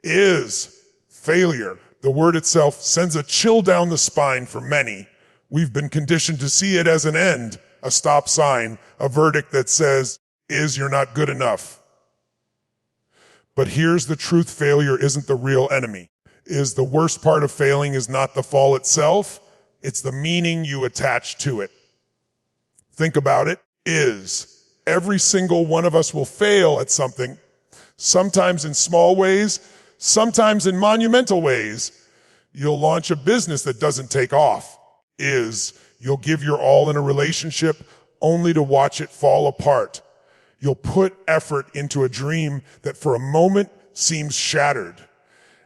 Is failure. The word itself sends a chill down the spine for many. We've been conditioned to see it as an end, a stop sign, a verdict that says, you're not good enough. But here's the truth: failure isn't the real enemy. The worst part of failing is not the fall itself, it's the meaning you attach to it. Think about it. Every single one of us will fail at something, sometimes in small ways, sometimes in monumental ways. You'll launch a business that doesn't take off. You'll give your all in a relationship only to watch it fall apart. You'll put effort into a dream that for a moment seems shattered.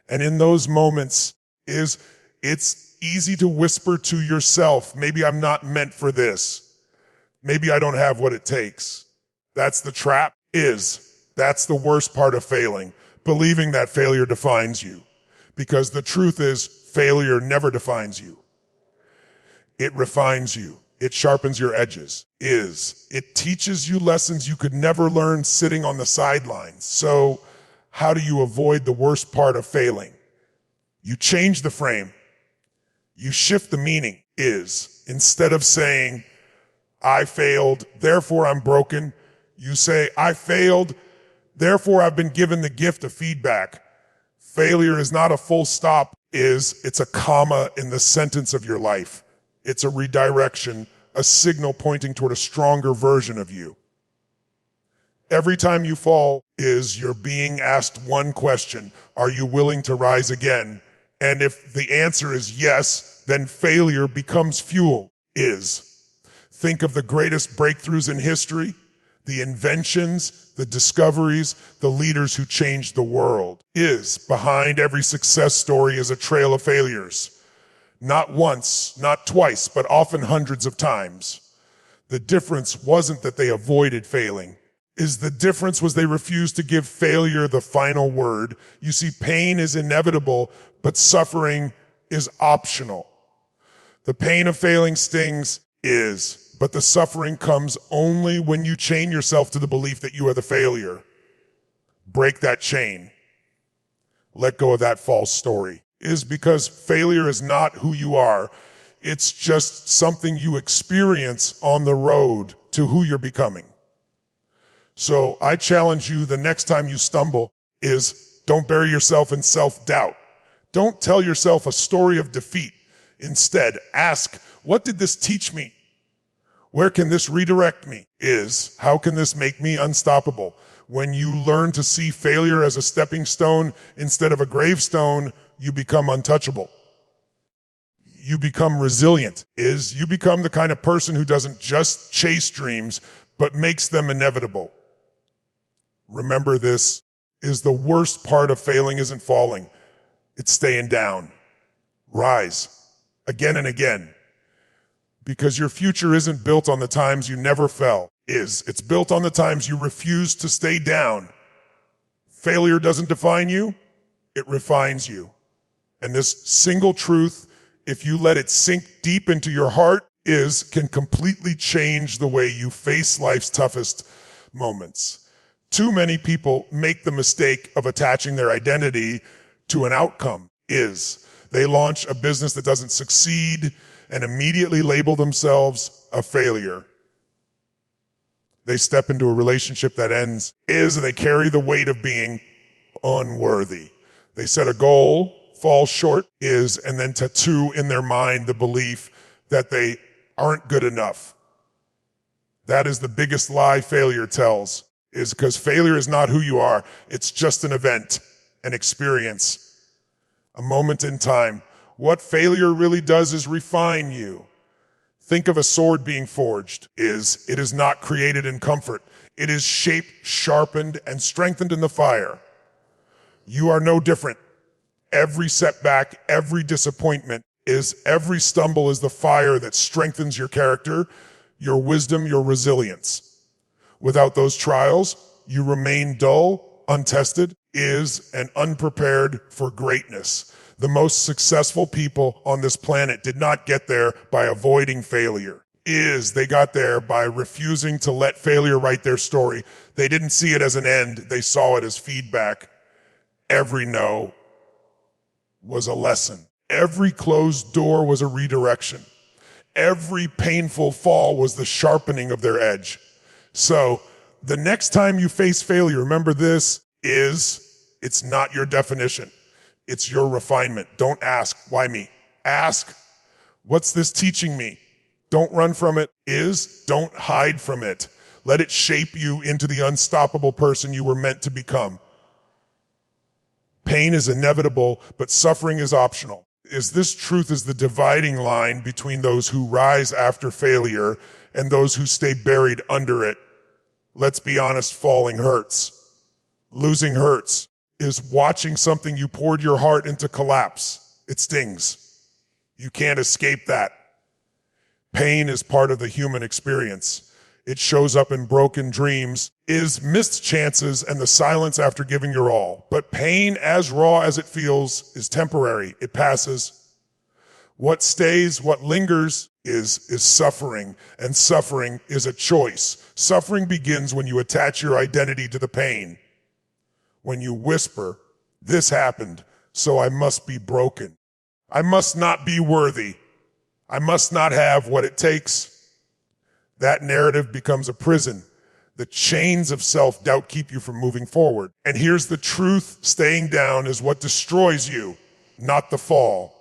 And in those moments it's easy to whisper to yourself, maybe I'm not meant for this. Maybe I don't have what it takes. That's the trap. That's the worst part of failing, believing that failure defines you. Because the truth is, failure never defines you. It refines you. It sharpens your edges. It teaches you lessons you could never learn sitting on the sidelines. So how do you avoid the worst part of failing? You change the frame. You shift the meaning. Instead of saying, I failed, therefore I'm broken, you say, I failed, therefore I've been given the gift of feedback. Failure is not a full stop. It's a comma in the sentence of your life. It's a redirection, a signal pointing toward a stronger version of you. Every time you fall you're being asked one question: are you willing to rise again? And if the answer is yes, then failure becomes fuel. Think of the greatest breakthroughs in history, the inventions, the discoveries, the leaders who changed the world. Behind every success story is a trail of failures. Not once, not twice, but often hundreds of times. The difference wasn't that they avoided failing. The difference was they refused to give failure the final word. You see, pain is inevitable, but suffering is optional. The pain of failing stings, but the suffering comes only when you chain yourself to the belief that you are the failure. Break that chain. Let go of that false story. Because failure is not who you are. It's just something you experience on the road to who you're becoming. So I challenge you, the next time you stumble, don't bury yourself in self-doubt. Don't tell yourself a story of defeat. Instead, ask, what did this teach me? Where can this redirect me? How can this make me unstoppable? When you learn to see failure as a stepping stone instead of a gravestone, you become untouchable. You become resilient. You become the kind of person who doesn't just chase dreams, but makes them inevitable. Remember this, the worst part of failing isn't falling. It's staying down. Rise again and again. Because your future isn't built on the times you never fell. It's built on the times you refuse to stay down. Failure doesn't define you, it refines you. And this single truth, if you let it sink deep into your heart, can completely change the way you face life's toughest moments. Too many people make the mistake of attaching their identity to an outcome. They launch a business that doesn't succeed and immediately label themselves a failure. They step into a relationship that ends, and they carry the weight of being unworthy. They set a goal, fall short, and then tattoo in their mind the belief that they aren't good enough. That is the biggest lie failure tells, because failure is not who you are. It's just an event, an experience, a moment in time. What failure really does is refine you. Think of a sword being forged. It is not created in comfort. It is shaped, sharpened, and strengthened in the fire. You are no different. Every setback, every disappointment, every stumble is the fire that strengthens your character, your wisdom, your resilience. Without those trials, you remain dull, untested, and unprepared for greatness. The most successful people on this planet did not get there by avoiding failure. They got there by refusing to let failure write their story. They didn't see it as an end, they saw it as feedback. Every no was a lesson. Every closed door was a redirection. Every painful fall was the sharpening of their edge. So the next time you face failure, remember this it's not your definition. It's your refinement. Don't ask, why me? Ask, what's this teaching me? Don't run from it. Don't hide from it. Let it shape you into the unstoppable person you were meant to become. Pain is inevitable, but suffering is optional. This truth is the dividing line between those who rise after failure and those who stay buried under it. Let's be honest, falling hurts. Losing hurts. Is watching something you poured your heart into collapse. It stings. You can't escape that. Pain is part of the human experience. It shows up in broken dreams, missed chances, and the silence after giving your all. But pain, as raw as it feels, is temporary. It passes. What stays, what lingers, is suffering, and suffering is a choice. Suffering begins when you attach your identity to the pain. When you whisper, this happened, so I must be broken. I must not be worthy. I must not have what it takes. That narrative becomes a prison. The chains of self-doubt keep you from moving forward. And here's the truth, staying down is what destroys you, not the fall.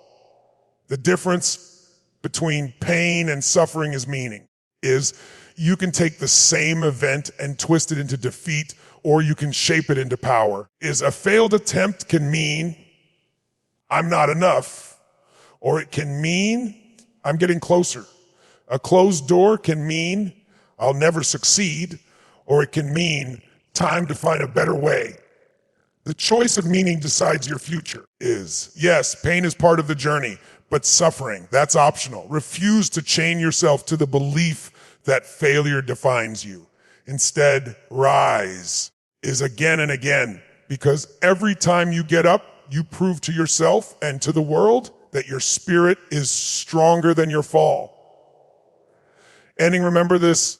The difference between pain and suffering is meaning. You can take the same event and twist it into defeat, or you can shape it into power. A failed attempt can mean I'm not enough, or it can mean I'm getting closer. A closed door can mean I'll never succeed, or it can mean time to find a better way. The choice of meaning decides your future. Yes, pain is part of the journey, but suffering, that's optional. Refuse to chain yourself to the belief that failure defines you. Instead, rise again and again, because every time you get up, you prove to yourself and to the world that your spirit is stronger than your fall. Remember this,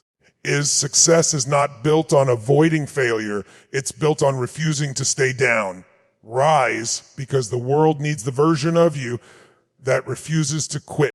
success is not built on avoiding failure, it's built on refusing to stay down. Rise, because the world needs the version of you that refuses to quit.